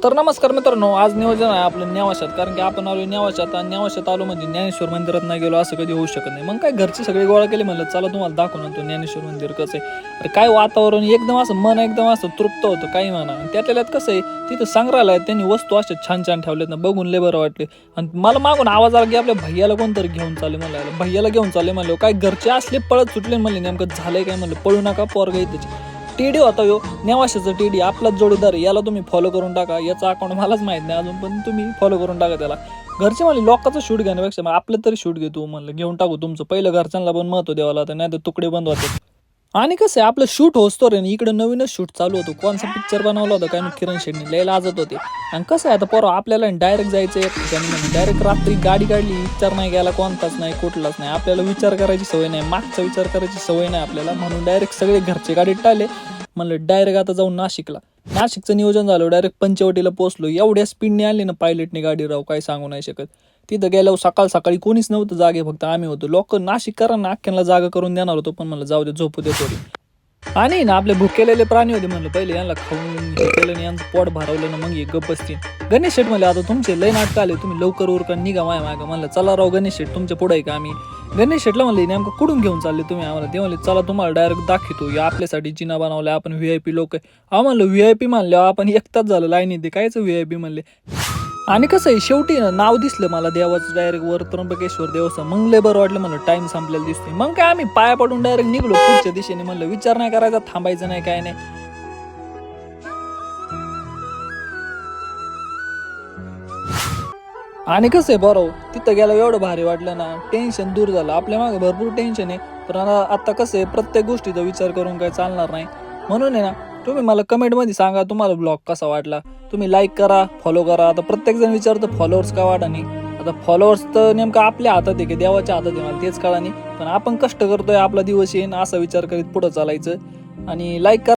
तर नमस्कार मित्रांनो, आज नियोजन आहे आपलं नेवाशात. कारण की आपण आलो नेवाशात आणि नेवाशात आलो म्हणजे ज्ञानेश्वर मंदिरात नाही गेलो असं कधी होऊ शकत नाही. मग काय घरचे सगळे गोळा केले, म्हणलं चला तुम्हाला दाखवून आणतो ज्ञानेश्वर मंदिर कसं आहे. अरे काय वातावरण एकदम असं, मन एकदम असं तृप्त होतं काही म्हणा. त्यातल्या त्यात कसं आहे, तिथं संग्रहालयात त्यांनी वस्तू अशा छान छान ठेवल्यात ना, बघून लय बरं वाटले. आणि मला मागून आवाज आला की आपल्या भैयाला कोणतरी घेऊन चालले. म्हणलं भैयाला घेऊन चालले, म्हणलं काय घरचे असले पळत सुटले. म्हणले नेमकं झालंय काय, म्हणलं पळू नका पोरगा इथं. टीडी होता यो नेवाशाचा टीडी, आपलाच जोडीदार, याला तुम्ही फॉलो करून टाका. याचा अकाउंट मलाच माहित नाही अजून, पण तुम्ही फॉलो करून टाका त्याला. घरचे म्हणले लोकांचं शूट घेण्यापेक्षा मग आपलं तरी शूट घेतो. म्हणलं घेऊन टाकू तुमचं, पहिलं घरच्यांना पण महत्व द्यावं लागतं, नाही तर तुकडे बंद होते. आणि कसं आहे, आपलं शूट होतो रे, इकडे नवीनच शूट चालू होतं. कोणचा पिक्चर बनवला होता काय मी, किरण शेट्टी लय लाजत होते. आणि कसं आहे आता पोरं, आपल्याला डायरेक्ट जायचं एक ठिकाणी, म्हणजे डायरेक्ट रात्री गाडी काढली, विचार नाही गेला कोणताच नाही कुठलाच नाही. आपल्याला विचार करायची सवय नाही, मागचा विचार करायची सवय नाही आपल्याला, म्हणून डायरेक्ट सगळे घरचे गाडीत टाळले. म्हणलं डायरेक्ट आता जाऊन नाशिकला. नाशिकचं नियोजन झालं, डायरेक्ट पंचवटीला पोहोचलो. एवढ्या स्पीडने आली ना पायलटने गाडी, राव काय सांगू नाही शकत. तिथं गेल्यावर सकाळ सकाळी कोणीच नव्हतं जागे, फक्त आम्ही होतो. लोक नाशिककरांना अख्ख्यांना जागा करून देणार होतो, पण म्हणलं जाऊ दे, झोपू दे थोडी. आणि ना आपले भुकेलेले प्राणी होते, म्हणलं पहिले यांना खाऊन हे केलं आणि यांचं पोट भरवलं ना, मग हे गप्प बसतील. गणेश शेठ म्हणले आता तुमचे लय नाटक आले, तुम्ही लवकर उरका निघा माया मागं. म्हणलं चला राव गणेश शेठ, तुमच्या पुढे आहे का आम्ही. गणेश शेठला म्हणले नेमकं कुठून घेऊन चालले तुम्ही आम्हाला. ते म्हणले चला तुम्हाला डायरेक्ट दाखवतो, या आपल्यासाठी जिना बनवल्या, आपण VIP लोक आहे. म्हणलं VIP म्हणल्यावर आपण एकटाच झालं लाईनीत, ते कायच VIP म्हणले. आणि कसं आहे, शेवटी ना नाव दिसलं मला देवाचं डायरेक्ट वर, त्र्यंबकेश्वर देवस्थान. मग लय बरं वाटलं, म्हणलं टाइम संपलेला दिसतोय. मग काय आम्ही पाया पडून डायरेक्ट निघलो पुढच्या दिशेने. म्हणलं विचार नाही करायचा, थांबायचं नाही काय नाही. आणि कसं आहे बरं, तिथं गेलं एवढं भारी वाटलं ना, टेन्शन दूर झालं. आपल्या मागे भरपूर टेन्शन आहे, पण आता कसं आहे, प्रत्येक गोष्टीचा विचार करून काय चालणार नाही. म्हणून आहे ना, तुम्ही मला कमेंटमध्ये सांगा तुम्हाला ब्लॉग कसा वाटला. तुम्ही लाईक करा, फॉलो करा. आता प्रत्येकजण विचारतं फॉलोअर्स का वाढा नाही. आता फॉलोअर्स तर नेमकं आपल्या हातात आहे की देवाच्या हातात आहे, मला तेच कळा नाही. पण आपण कष्ट करतोय, आपला दिवस येईन असा विचार करीत पुढं चालायचं. आणि लाईक करा.